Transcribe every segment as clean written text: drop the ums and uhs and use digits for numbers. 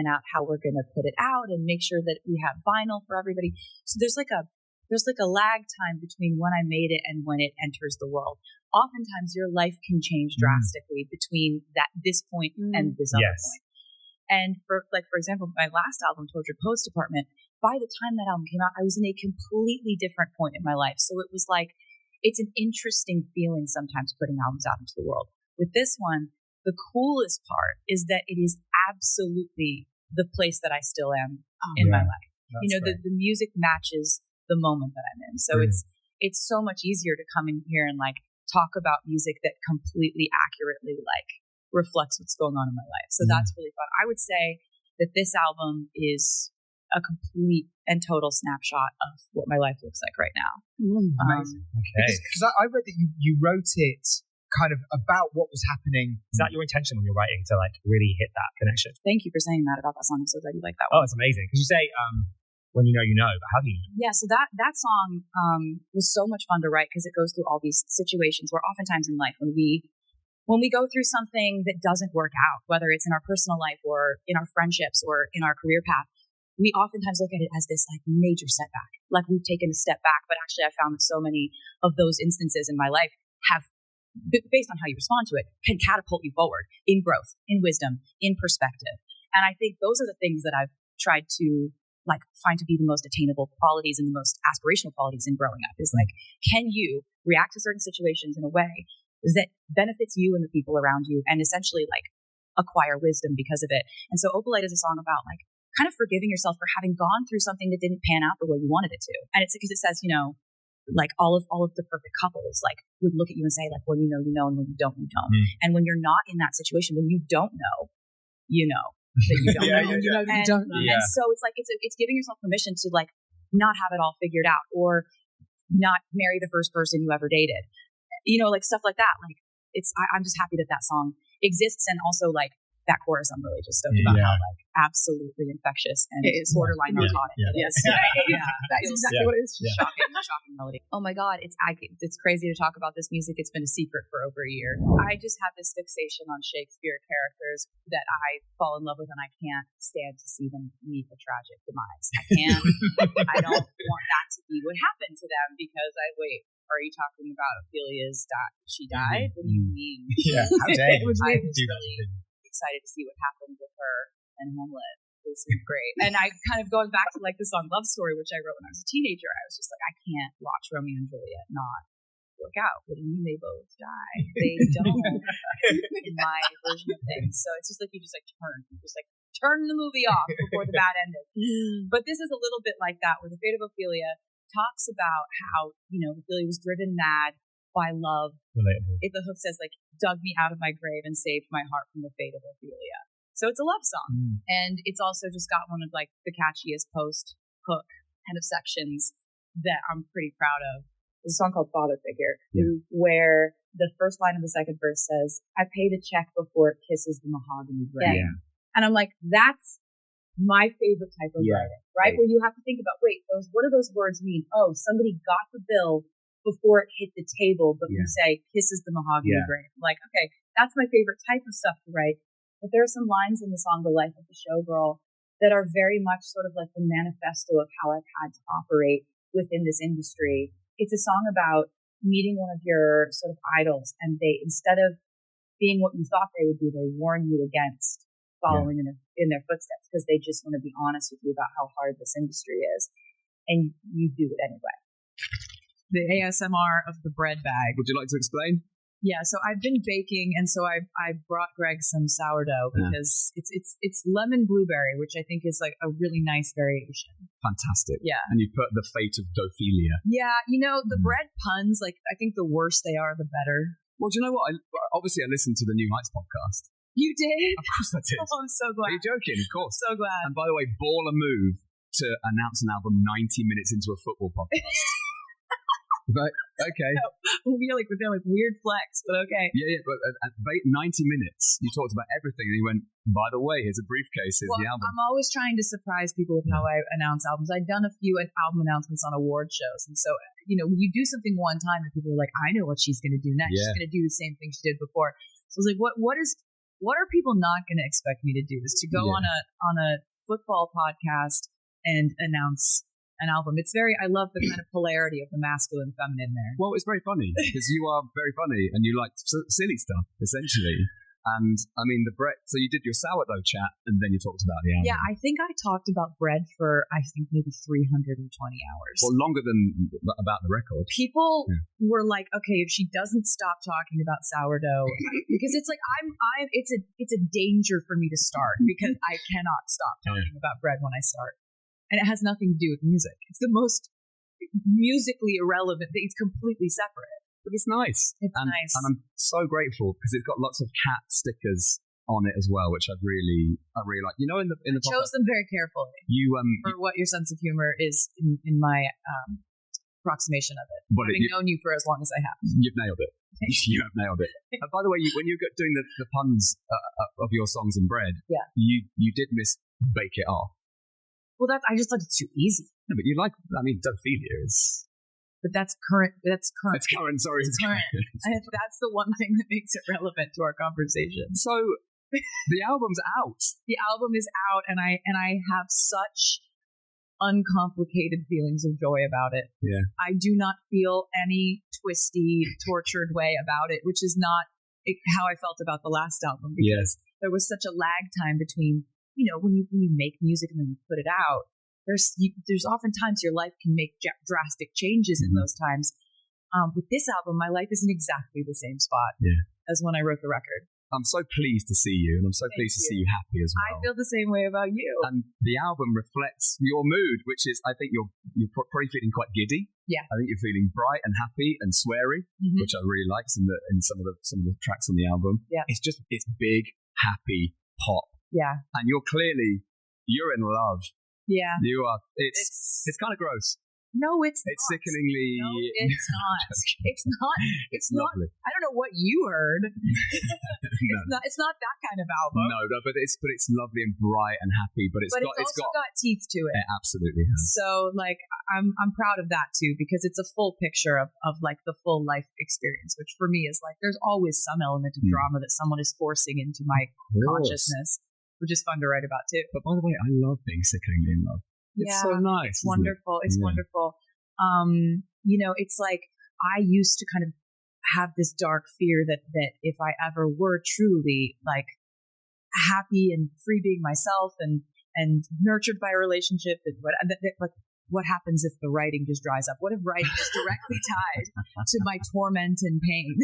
out how we're going to put it out and make sure that we have vinyl for everybody. So there's like a lag time between when I made it and when it enters the world. Oftentimes your life can change drastically between this point and this other point. And for example, my last album, Tortured Post Department, by the time that album came out, I was in a completely different point in my life. So it was like, it's an interesting feeling sometimes putting albums out into the world. With this one, the coolest part is that it is absolutely the place that I still am in my life. The music matches the moment that I'm in. So it's so much easier to come in here and like talk about music that completely accurately like reflects what's going on in my life. So that's really fun. I would say that this album is a complete and total snapshot of what my life looks like right now. Amazing. Okay. Because I read that you wrote it kind of about what was happening. Is that your intention when you're writing, to like really hit that connection? Thank you for saying that about that song. I'm so glad you like that one. Oh, it's amazing. Because you say, when you know, but how do you know? Yeah, so that song was so much fun to write because it goes through all these situations where oftentimes in life when we go through something that doesn't work out, whether it's in our personal life or in our friendships or in our career path, we oftentimes look at it as this like major setback, like we've taken a step back. But actually I found that so many of those instances in my life have, based on how you respond to it, can catapult you forward in growth, in wisdom, in perspective. And I think those are the things that I've tried to like find to be the most attainable qualities and the most aspirational qualities in growing up, is like, can you react to certain situations in a way that benefits you and the people around you and essentially like acquire wisdom because of it. And so Opalite is a song about like kind of forgiving yourself for having gone through something that didn't pan out the way you wanted it to. And it's because it says, like all of the perfect couples like would look at you and say like, when you know, and when you don't, you don't. And when you're not in that situation, when you don't know, you know that you don't know. You know that you don't know. And so it's like, it's giving yourself permission to like not have it all figured out or not marry the first person you ever dated. Like stuff like that. Like I'm just happy that song exists. And also like that chorus, I'm really just stoked about how like absolutely infectious and it is borderline narcotic. It is. That's exactly what it is. Shocking melody. Oh my God, it's crazy to talk about this music. It's been a secret for over a year. I just have this fixation on Shakespeare characters that I fall in love with, and I can't stand to see them meet a tragic demise. I don't want that to be what happened to them because are you talking about Ophelia's she died? What do you mean? Yeah, how dare you? I was really excited to see what happened with her and Hamlet. It was great. And I kind of going back to like the song Love Story, which I wrote when I was a teenager, I was just like, I can't watch Romeo and Juliet not work out. What do you mean they both die? They don't in my version of things. So it's just like you just like turn the movie off before the bad ended. But this is a little bit like that, where The Fate of Ophelia talks about how, Ophelia was driven mad by love. Relatable. The hook says like, dug me out of my grave and saved my heart from the fate of Ophelia. So it's a love song. And it's also just got one of like the catchiest post hook kind of sections that I'm pretty proud of. There's a song called Father Figure, where the first line of the second verse says, I paid a check before it kisses the mahogany grave. Yeah. And I'm like, that's my favorite type of writing, right? Where you have to think about, what do those words mean? Oh, somebody got the bill before it hit the table, but you say, kisses the mahogany grave. I'm like, okay, that's my favorite type of stuff to write. But there are some lines in the song, The Life of the Showgirl, that are very much sort of like the manifesto of how I've had to operate within this industry. It's a song about meeting one of your sort of idols, and they, instead of being what you thought they would be, they warn you against following in their footsteps because they just want to be honest with you about how hard this industry is. And you do it anyway. The ASMR of the bread bag. Would you like to explain? Yeah, so I've been baking, and so I brought Greg some sourdough because it's lemon blueberry, which I think is like a really nice variation. Fantastic. Yeah. And you put the fate of Dophelia. Yeah, the bread puns, like I think the worse they are, the better. Well, do you know what? Obviously, I listened to the New Heights podcast. You did? Of course I did. Oh, I'm so glad. Are you joking? Of course. So glad. And by the way, baller move to announce an album 90 minutes into a football podcast. But, okay. We're like weird flex, but okay. Yeah, but at 90 minutes, you talked about everything, and you went, by the way, here's a briefcase, here's the album. I'm always trying to surprise people with how I announce albums. I've done a few album announcements on award shows, and so, when you do something one time, and people are like, I know what she's going to do next. She's going to do the same thing she did before. So I was like, what is what are people not going to expect me to do? Is to go on a football podcast and announce an album. I love the kind of polarity of the masculine feminine there. Well, it's very funny because you are very funny and you like silly stuff, essentially. And I mean, so you did your sourdough chat and then you talked about the album. Yeah, I think I talked about bread for, maybe 320 hours. Well, longer than about the record. People were like, okay, if she doesn't stop talking about sourdough, because it's like, it's a danger for me to start because I cannot stop talking about bread when I start. And it has nothing to do with music. It's the most musically irrelevant thing. It's completely separate. But it's nice. It's nice. And I'm so grateful because it's got lots of cat stickers on it as well, which I really like. You know, in the chose them very carefully. For what your sense of humor is in my approximation of it. Having known you for as long as I have. You've nailed it. You have nailed it. And by the way, when you were doing the puns of your songs and bread, you did miss Bake It Off. Well, I just thought it's too easy. No, but Ophelia is. But that's current. It's current. Sorry, it's current. And that's the one thing that makes it relevant to our conversation. So, the album's out. The album is out, and I have such uncomplicated feelings of joy about it. Yeah. I do not feel any twisty, tortured way about it, which is not how I felt about the last album. Because there was such a lag time between, when you make music and then you put it out. There's oftentimes your life can make drastic changes in those times. With this album, my life is in exactly the same spot as when I wrote the record. I'm so pleased to see you, and I'm so pleased to see you happy as well. I feel the same way about you. And the album reflects your mood, which is, I think you're probably feeling quite giddy. Yeah. I think you're feeling bright and happy and sweary, which I really like in some of the tracks on the album. Yeah. It's big, happy pop. Yeah. And you're in love. Yeah. You are. It's kind of gross. No, it's not. It's sickeningly. No, it's not. It's not. Lovely. I don't know what you heard. It's not that kind of album. No, but it's lovely and bright and happy. But it's also got teeth to it. It absolutely has. So I'm proud of that too, because it's a full picture of like the full life experience, which for me is like there's always some element of drama that someone is forcing into my consciousness. Which is fun to write about too. But by the way, I love being sickeningly in love. It's so nice. It's wonderful. It's wonderful. It's like I used to kind of have this dark fear that if I ever were truly like happy and free being myself and nurtured by a relationship, what happens if the writing just dries up? What if writing is directly tied to my torment and pain?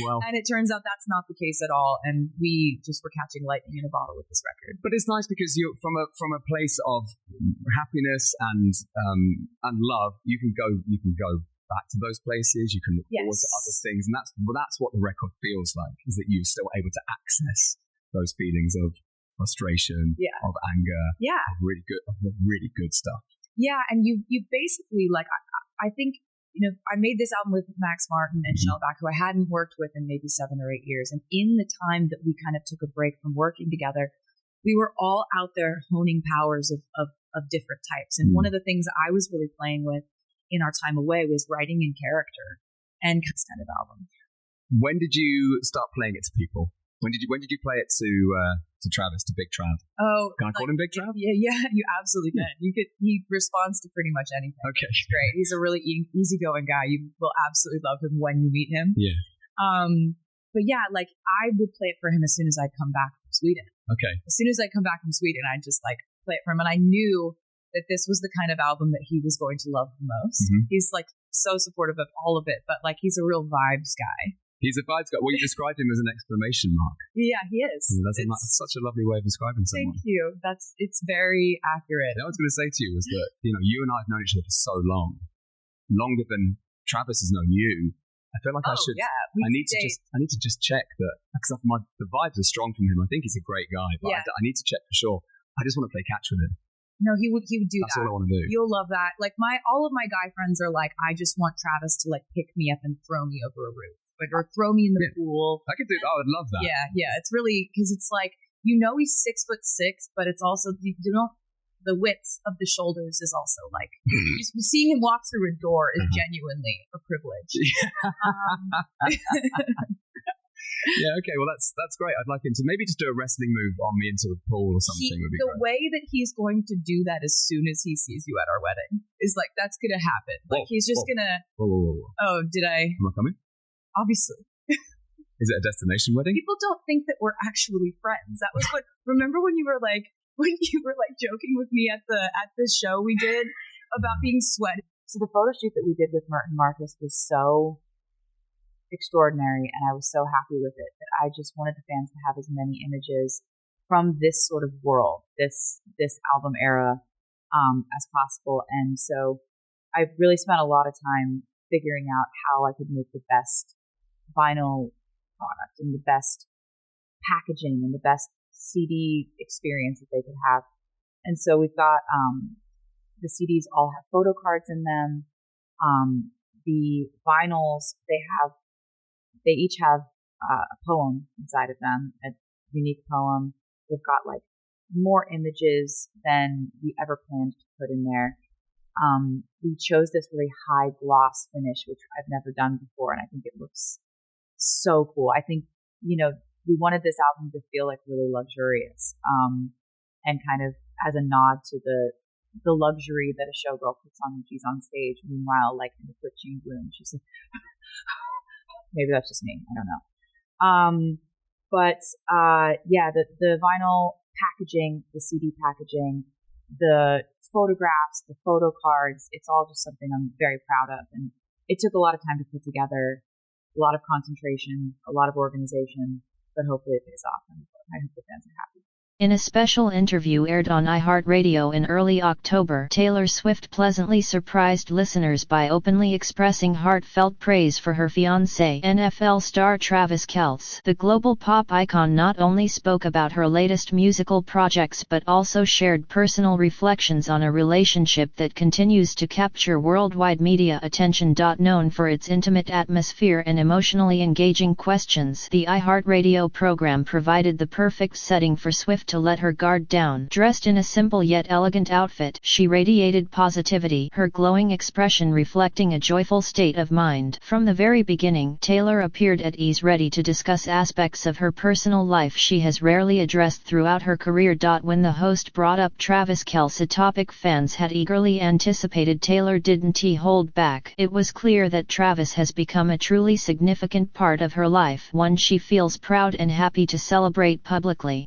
Well, and it turns out that's not the case at all. And we just were catching lightning in a bottle with this record. But it's nice because you, from a place of happiness and love, you can go back to those places. You can look forward to other things, and that's what the record feels like. Is that you're still able to access those feelings of frustration, of anger, of really good stuff. Yeah, and you basically, like, I think, I made this album with Max Martin and Shell Back, who I hadn't worked with in maybe 7 or 8 years. And in the time that we kind of took a break from working together, we were all out there honing powers of different types. And one of the things that I was really playing with in our time away was writing in character and this kind of album. When did you start playing it to people? When did you play it to Travis, to Big Trav? Oh, can I call him Big Trav? Yeah, you absolutely can. He responds to pretty much anything. Okay, it's great. He's a really easygoing guy. You will absolutely love him when you meet him. Yeah. But yeah, like I would play it for him as soon as I'd come back from Sweden. Okay. As soon as I come back from Sweden, I'd just like play it for him, and I knew that this was the kind of album that he was going to love the most. He's like so supportive of all of it, but like he's a real vibes guy. He's a vibes guy. Well, you described him as an exclamation mark. Yeah, he is. That's such a lovely way of describing someone. Thank you. It's very accurate. What I was going to say to you was that, you and I have known each other for so long, longer than Travis has known you. I feel like I need to just check that, because the vibes are strong from him. I think he's a great guy, but I need to check for sure. I just want to play catch with him. No, he would do That's that. all I want to do. You'll love that. Like all of my guy friends are like, I just want Travis to like pick me up and throw me over a roof. Like, or throw me in the pool. I could do that. I would love that. Yeah. It's really, because it's like, he's 6'6", but it's also, the width of the shoulders is also like, just seeing him walk through a door is genuinely a privilege. Yeah, okay, well that's great. I'd like him to maybe just do a wrestling move on me into the pool or something. Would be the great. way that he's going to do that as soon as he sees you at our wedding is like, that's gonna happen. Like, he's just gonna. Whoa. Oh, did I? Am I coming? Obviously. Is it a destination wedding? People don't think that we're actually friends. That was what. Remember when you were joking with me at the show we did about being sweaty. So the photo shoot that we did with Mert and Marcus was so extraordinary, and I was so happy with it that I just wanted the fans to have as many images from this sort of world, this album era, as possible. And so I really spent a lot of time figuring out how I could make the best vinyl product and the best packaging and the best CD experience that they could have. And so we've got the CDs all have photo cards in them. The vinyls, they each have a poem inside of them, a unique poem. They've got like more images than we ever planned to put in there. We chose this really high gloss finish, which I've never done before, and I think it looks so cool. I think, we wanted this album to feel like really luxurious, and kind of as a nod to the luxury that a showgirl puts on when she's on stage. Meanwhile, like in the quick change room, she's like, maybe that's just me. I don't know. The vinyl packaging, the CD packaging, the photographs, the photo cards, it's all just something I'm very proud of. And it took a lot of time to put together, a lot of concentration, a lot of organization, but hopefully it pays off. And I hope the fans are happy. In a special interview aired on iHeartRadio in early October, Taylor Swift pleasantly surprised listeners by openly expressing heartfelt praise for her fiancé, NFL star Travis Kelce. The global pop icon not only spoke about her latest musical projects but also shared personal reflections on a relationship that continues to capture worldwide media attention. Known for its intimate atmosphere and emotionally engaging questions, the iHeartRadio program provided the perfect setting for Swift to let her guard down. Dressed in a simple yet elegant outfit, she radiated positivity, her glowing expression reflecting a joyful state of mind. From the very beginning, Taylor appeared at ease, ready to discuss aspects of her personal life she has rarely addressed throughout her career. When the host brought up Travis Kelce, a topic fans had eagerly anticipated, Taylor didn't hold back. It was clear that Travis has become a truly significant part of her life, one she feels proud and happy to celebrate publicly.